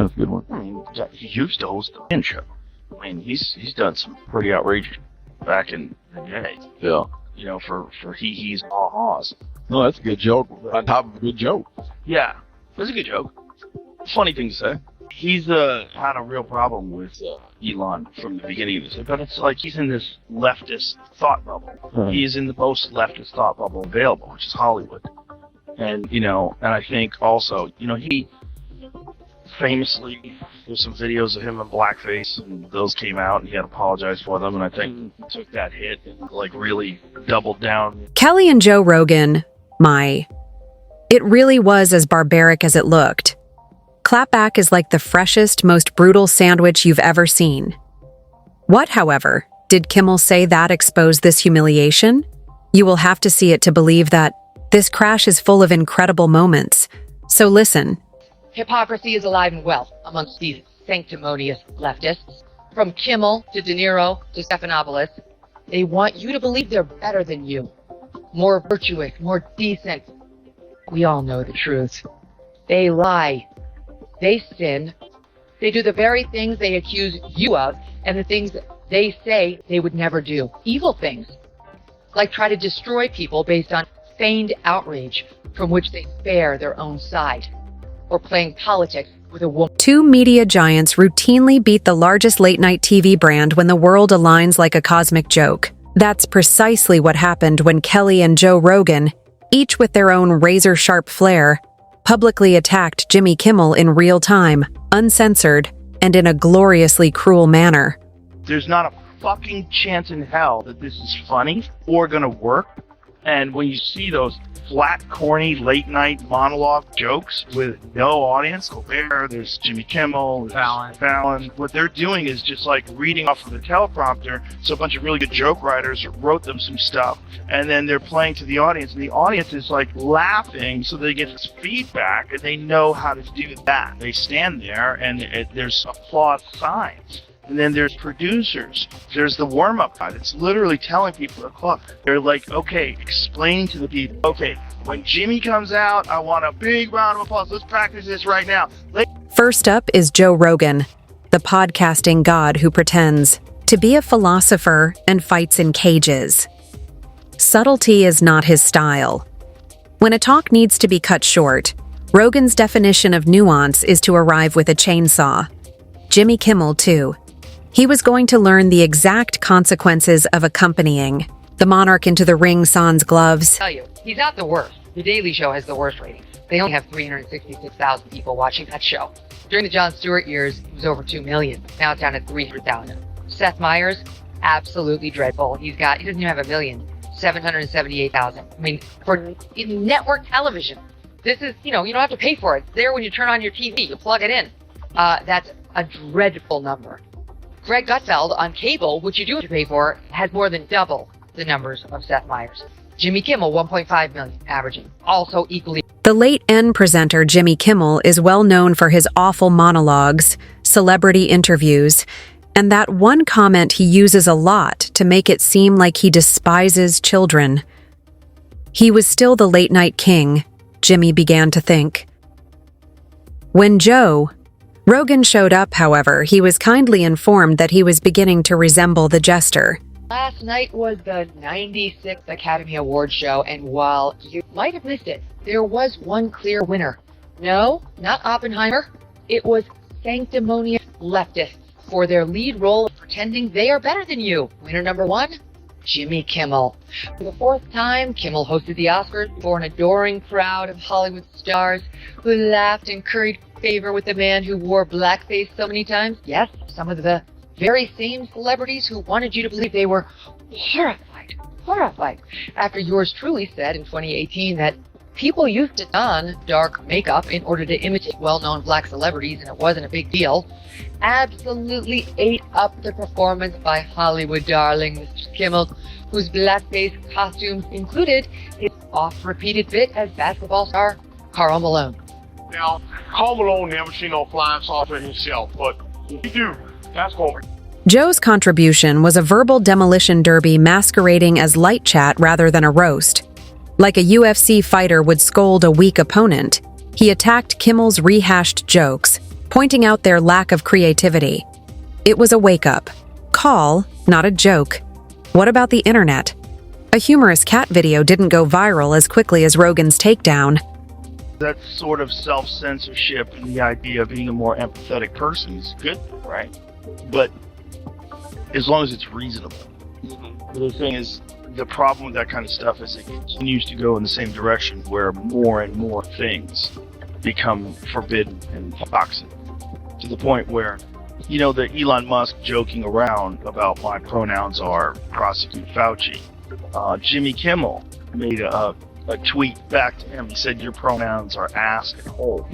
that's a good one. I mean, he used to host the Man Show. I mean, he's done some pretty outrageous back in the day. Yeah. You know, for he's ha-has. No, that's a good joke. On top of a good joke. Yeah, that's a good joke. Funny thing to say. He's had a real problem with Elon from the beginning of this, but it's like he's in this leftist thought bubble. He's in the most leftist thought bubble available, which is Hollywood. And, you know, and I think also, you know, he famously, there's some videos of him in blackface, and those came out, and he had to apologize for them, and I think he took that hit and, like, really doubled down. Kelly and Joe Rogan, it really was as barbaric as it looked. Clapback is like the freshest, most brutal sandwich you've ever seen. What, however, did Kimmel say that exposed this humiliation? You will have to see it to believe that this crash is full of incredible moments. So listen. Hypocrisy is alive and well amongst these sanctimonious leftists. From Kimmel to De Niro to Stephanopoulos, they want you to believe they're better than you. More virtuous, more decent. We all know the truth. They lie. They sin. They do the very things they accuse you of and the things they say they would never do. Evil things. Like try to destroy people based on feigned outrage from which they spare their own side. Or playing politics with a woman. Two media giants routinely beat the largest late-night TV brand when the world aligns like a cosmic joke. That's precisely what happened when Kelly and Joe Rogan, each with their own razor-sharp flair, publicly attacked Jimmy Kimmel in real time, uncensored, and in a gloriously cruel manner. There's not a fucking chance in hell that this is funny or gonna work. And when you see those flat, corny, late-night monologue jokes with no audience, there's Jimmy Kimmel, there's Fallon. What they're doing is just like reading off of the teleprompter, so a bunch of really good joke writers wrote them some stuff, and then they're playing to the audience, and the audience is like laughing, so they get this feedback, and they know how to do that. They stand there, and there's applause signs. And then there's producers. There's the warm-up guy that's literally telling people to club. They're like, okay, explaining to the people, okay, when Jimmy comes out, I want a big round of applause. Let's practice this right now. First up is Joe Rogan, the podcasting god who pretends to be a philosopher and fights in cages. Subtlety is not his style. When a talk needs to be cut short, Rogan's definition of nuance is to arrive with a chainsaw. Jimmy Kimmel, too. He was going to learn the exact consequences of accompanying the monarch into the ring sans gloves. I tell you, he's not the worst. The Daily Show has the worst ratings. They only have 366,000 people watching that show. During the Jon Stewart years, it was over 2 million. Now it's down to 300,000. Seth Meyers, absolutely dreadful. He doesn't even have 1 million. 778,000. I mean, for network television, this is, you don't have to pay for it. It's there when you turn on your TV. You plug it in. That's a dreadful number. Greg Gutfeld on cable, which you do have to pay for, has more than double the numbers of Seth Meyers. Jimmy Kimmel, 1.5 million, averaging. Also equally. The late N presenter Jimmy Kimmel is well known for his awful monologues, celebrity interviews, and that one comment he uses a lot to make it seem like he despises children. He was still the late-night king, Jimmy began to think. When Joe Rogan showed up, however, he was kindly informed that he was beginning to resemble the jester. Last night was the 96th Academy Awards show, and while you might have missed it, there was one clear winner. No, not Oppenheimer. It was sanctimonious leftists for their lead role of pretending they are better than you. Winner number 1, Jimmy Kimmel. For the 4th time, Kimmel hosted the Oscars for an adoring crowd of Hollywood stars who laughed and curried favor with the man who wore blackface so many times. Yes, some of the very same celebrities who wanted you to believe they were horrified, after yours truly said in 2018 that people used to don dark makeup in order to imitate well-known black celebrities and it wasn't a big deal. Absolutely ate up the performance by Hollywood darling Mr. Kimmel, whose blackface costumes included his oft-repeated bit as basketball star Karl Malone. Now, Karl Malone never seen no flying saucer himself, but if you do, that's going to be. Joe's contribution was a verbal demolition derby masquerading as light chat rather than a roast. Like a UFC fighter would scold a weak opponent, he attacked Kimmel's rehashed jokes, pointing out their lack of creativity. It was a wake-up call, not a joke. What about the internet? A humorous cat video didn't go viral as quickly as Rogan's takedown. That sort of self-censorship and the idea of being a more empathetic person is good, right? But as long as it's reasonable. The thing is, the problem with that kind of stuff is it continues to go in the same direction where more and more things become forbidden and toxic. To the point where, you know, the Elon Musk joking around about my pronouns are prosecute Fauci. Jimmy Kimmel made a tweet back to him. He said, your pronouns are ass and hole.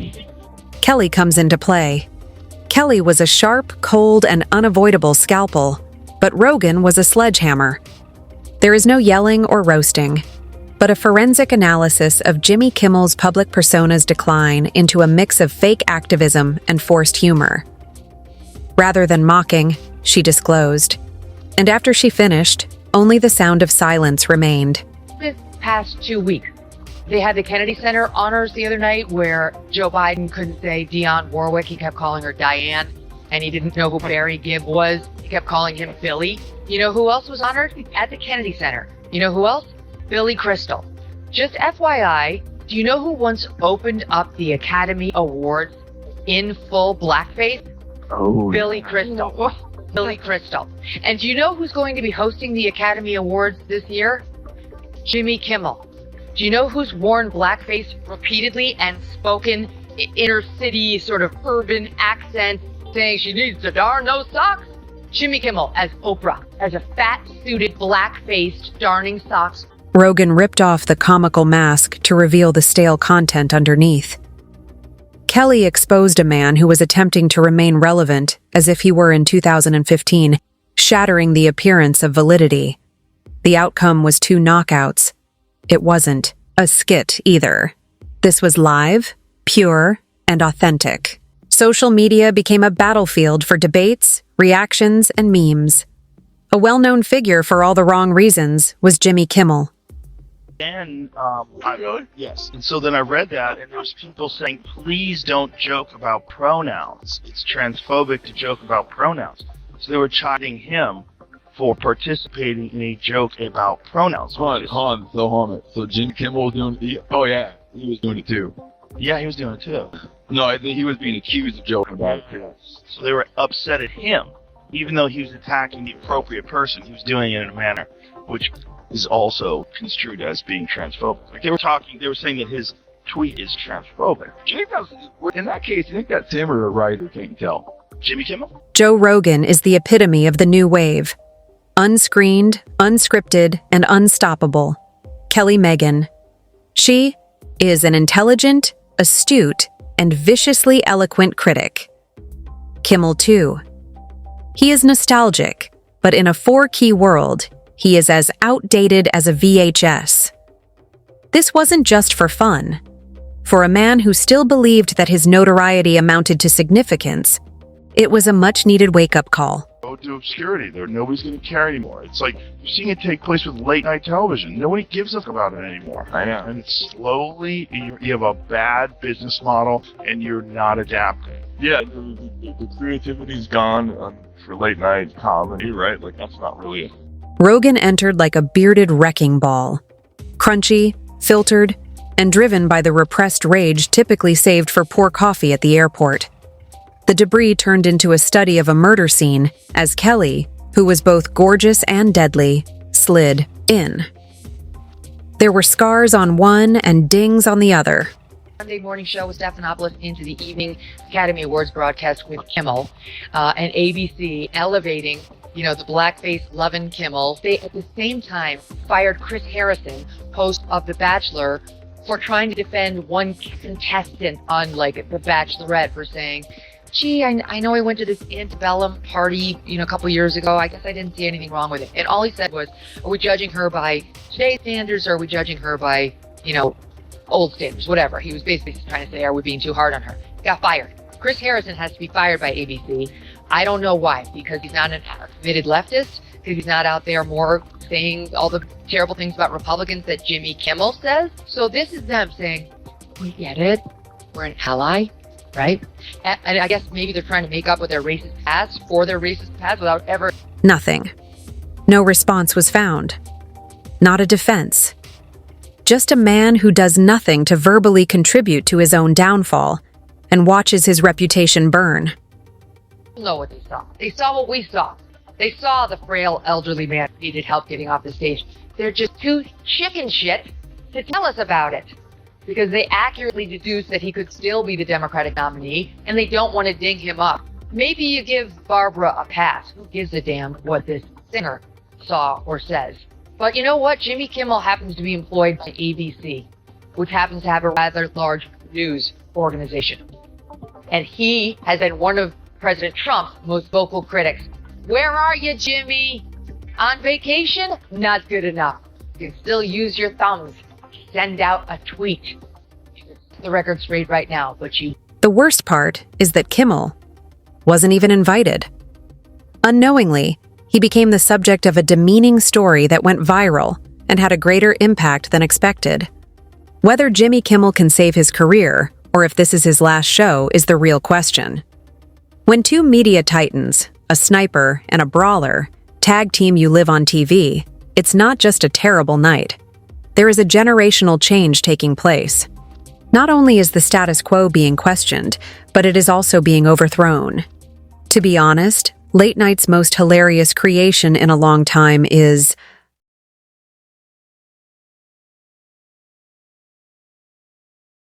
Kelly comes into play. Kelly was a sharp, cold, and unavoidable scalpel, but Rogan was a sledgehammer. There is no yelling or roasting, but a forensic analysis of Jimmy Kimmel's public persona's decline into a mix of fake activism and forced humor. Rather than mocking, she disclosed. And after she finished, only the sound of silence remained. This past 2 weeks, they had the Kennedy Center honors the other night where Joe Biden couldn't say Dionne Warwick. He kept calling her Diane, and he didn't know who Barry Gibb was. He kept calling him Billy. You know who else was honored at the Kennedy Center? You know who else? Billy Crystal. Just FYI, do you know who once opened up the Academy Awards in full blackface? Oh, Billy Crystal. Billy Crystal. And do you know who's going to be hosting the Academy Awards this year? Jimmy Kimmel. Do you know who's worn blackface repeatedly and spoken inner city sort of urban accent saying she needs to darn those socks? Jimmy Kimmel as Oprah, as a fat-suited, black-faced darning socks. Rogan ripped off the comical mask to reveal the stale content underneath. Kelly exposed a man who was attempting to remain relevant as if he were in 2015, shattering the appearance of validity. The outcome was 2 knockouts. It wasn't a skit either. This was live, pure, and authentic. Social media became a battlefield for debates, reactions, and memes. A well-known figure for all the wrong reasons was Jimmy Kimmel. And yes. And so then I read that, and there was people saying, please don't joke about pronouns. It's transphobic to joke about pronouns. So they were chiding him for participating in a joke about pronouns. So Jimmy Kimmel was doing he was doing it too. Yeah, he was doing it too. No, I think he was being accused of joking about it too. So they were upset at him. Even though he was attacking the appropriate person, he was doing it in a manner which is also construed as being transphobic. Like they were saying that his tweet is transphobic. Do you think in that case, do you think that's him or a writer? Can't tell. Jimmy Kimmel? Joe Rogan is the epitome of the new wave. Unscreened, unscripted, and unstoppable. Kelly Megyn. She is an intelligent, astute, and viciously eloquent critic. Kimmel, too. He is nostalgic, but in a 4-key world, he is as outdated as a VHS. This wasn't just for fun. For a man who still believed that his notoriety amounted to significance, it was a much-needed wake-up call. Go to obscurity. Nobody's going to care anymore. It's like you're seeing it take place with late-night television. Nobody gives a fuck about it anymore. I know. And slowly, you have a bad business model, and you're not adapting. Yeah, the creativity's gone for late night comedy, right? Like, that's not really it. Rogan entered like a bearded wrecking ball. Crunchy, filtered, and driven by the repressed rage typically saved for poor coffee at the airport. The debris turned into a study of a murder scene as Kelly, who was both gorgeous and deadly, slid in. There were scars on one and dings on the other. Sunday morning show with Stephanopoulos into the evening Academy Awards broadcast with Kimmel and ABC elevating, the blackface loving Kimmel. They, at the same time, fired Chris Harrison, host of The Bachelor, for trying to defend one contestant on, The Bachelorette for saying, gee, I know I went to this antebellum party, a couple years ago. I guess I didn't see anything wrong with it. And all he said was, are we judging her by today's standards, or are we judging her by, old standards, whatever. He was basically trying to say, are we being too hard on her? Got fired. Chris Harrison has to be fired by ABC. I don't know why, because he's not an committed leftist, because he's not out there more saying all the terrible things about Republicans that Jimmy Kimmel says. So this is them saying, we get it. We're an ally. right? And I guess maybe they're trying to make up with their racist past or their racist past without ever. Nothing. No response was found. Not a defense. Just a man who does nothing to verbally contribute to his own downfall and watches his reputation burn. Know what they saw. They saw what we saw. They saw the frail elderly man who needed help getting off the stage. They're just too chicken shit to tell us about it because they accurately deduced that he could still be the Democratic nominee and they don't want to ding him up. Maybe you give Barbara a pass. Who gives a damn what this singer saw or says? But you know what? Jimmy Kimmel happens to be employed by ABC, which happens to have a rather large news organization. And he has been one of President Trump's most vocal critics. Where are you, Jimmy? On vacation? Not good enough. You can still use your thumbs. Send out a tweet. The record straight right now, but you... The worst part is that Kimmel wasn't even invited. Unknowingly, he became the subject of a demeaning story that went viral and had a greater impact than expected. Whether Jimmy Kimmel can save his career, or if this is his last show, is the real question. When two media titans, a sniper and a brawler, tag team You Live on TV, it's not just a terrible night. There is a generational change taking place. Not only is the status quo being questioned, but it is also being overthrown. To be honest, late night's most hilarious creation in a long time is